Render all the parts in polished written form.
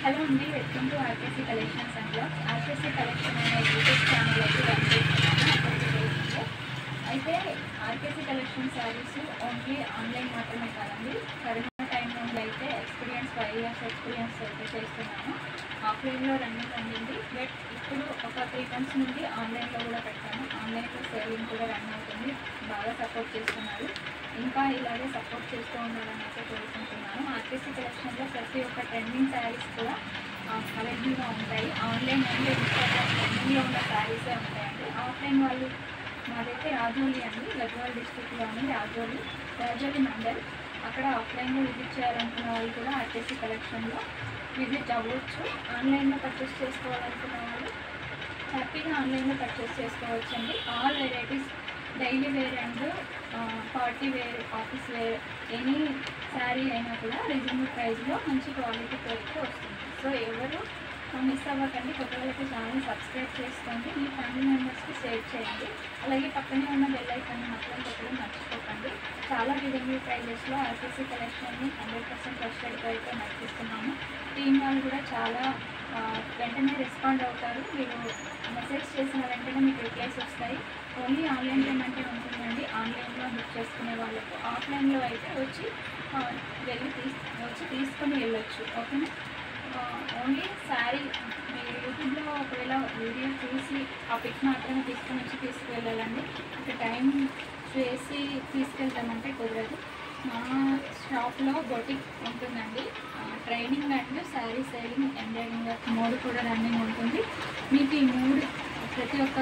Hello అండి, welcome to RKC collections and blogs. RKC collection అనే YouTube channel అయితే run చేస్తున్నాను. అయితే RKC collection saris only online మాత్రమే కాదండి. కరోనా టైం నుండి అయితే 5 years ఎక్స్పీరియన్స్ అయితే చేస్తున్నాను. ఆఫ్లైన్లో రన్నింగ్ ఉండింది, బట్ ఇప్పుడు ఒక 3 months నుండి ఆన్లైన్లో కూడా పెట్టాను. ఆన్లైన్లో సేలింగ్ కూడా రన్ అవుతుంది. బాగా సపోర్ట్ చేస్తున్నారు. ఇంకా ఇలాగే సపోర్ట్ చేస్తూ ఉండాలని అయితే కోరుకుంటున్నాను. ఆర్కేసీ కలెక్షన్లో ప్రతి ఒక్క ట్రెండింగ్ శారీస్ కూడా అవైలబుల్గా ఉంటాయి. ఆన్లైన్ అంటే ఇన్స్టాగ్రామ్ ట్రెండింగ్లో ఉన్న శారీసే ఉంటాయండి. ఆఫ్లైన్ వాళ్ళు మాదైతే రాజోలి అండి, గద్వాల్ డిస్ట్రిక్ట్లోని రాజోలి మండల్. అక్కడ ఆఫ్లైన్లో విజిట్ చేయాలనుకున్న వాళ్ళు కూడా ఆర్కేసీ కలెక్షన్లో విజిట్ అవ్వచ్చు. ఆన్లైన్లో పర్చేస్ చేసుకోవాలనుకున్న వాళ్ళు హ్యాపీగా ఆన్లైన్లో పర్చేస్ చేసుకోవచ్చండి. All varieties daily wear and party wear, office wear, any sari అయినా కూడా రీజనబుల్ ప్రైస్లో మంచి క్వాలిటీతో అయితే వస్తుంది. సో ఎవరు మిస్ అవ్వకండి. కొత్త వాళ్ళకి ఛానల్ సబ్స్క్రైబ్ చేసుకోండి, మీ ఫ్యామిలీ మెంబర్స్కి షేర్ చేయండి. అలాగే పక్కనే ఉన్న బెల్ ఐకాన్ని మాత్రం కొట్టడం మర్చిపోకండి. చాలా రీజనబుల్ ప్రైజెస్లో ఆర్కేసీ కలెక్షన్ని 100% ట్రస్టెడ్గా అయితే నడిపిస్తున్నాము. టీం వాళ్ళు కూడా చాలా వెంటనే రెస్పాండ్ అవుతారు. మీరు మెసేజ్ చేసిన వెంటనే మీకు రిప్లైస్ వస్తాయి. ఓన్లీ ఆన్లైన్ పేమెంటే ఉంటుందండి ఆన్లైన్లో బుక్ చేసుకునే వాళ్ళకు. ఆఫ్లైన్లో అయితే వచ్చి తీసుకొని వెళ్ళొచ్చు. ఓకేనా? ఓన్లీ శారీ మీరు యూట్యూబ్లో ఒకవేళ వీడియో చూసి ఆ పిక్ మాత్రమే తీసుకువెళ్ళాలండి. ఇక టైం చేసి తీసుకెళ్తామంటే కుదరదు. మా షాప్లో బొటిక్ ఉంటుందండి. Training and sari selling, embroidering 3 కూడా రన్నింగ్ ఉంటుంది. మీకు ఈ 3 ప్రతి ఒక్క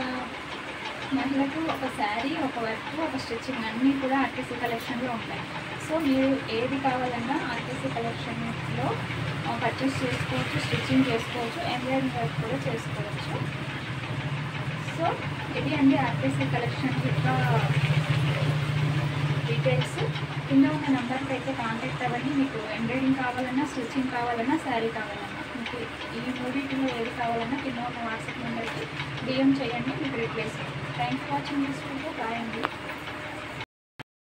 మహిళకు ఒక శారీ, ఒక వర్క్, ఒక స్టిచ్చింగ్ అన్నీ కూడా ఆర్కేసీ కలెక్షన్లో ఉంటాయి. సో మీరు ఏది కావాలన్నా ఆర్కేసీ కలెక్షన్లో పర్చేస్ చేసుకోవచ్చు, స్టిచ్చింగ్ చేసుకోవచ్చు, ఎంబ్రాయిడింగ్ వర్క్ కూడా చేసుకోవచ్చు. సో ఇది అండి ఆర్కేసీ కలెక్షన్ యొక్క డీటెయిల్స్. కింద ఉన్న నెంబర్కి అయితే కాంటాక్ట్ అవ్వండి. మీకు ఎంబ్రాయిడింగ్ కావాలన్నా, స్టిచ్చింగ్ కావాలన్నా, శారీ కావాలన్నా, మీకు ఈ 3 ఏది కావాలన్నా కింద ఉన్న వాట్సాప్ నెంబర్కి DM చేయండి, మీకు replies. Thanks for watching this video. Bye అండి.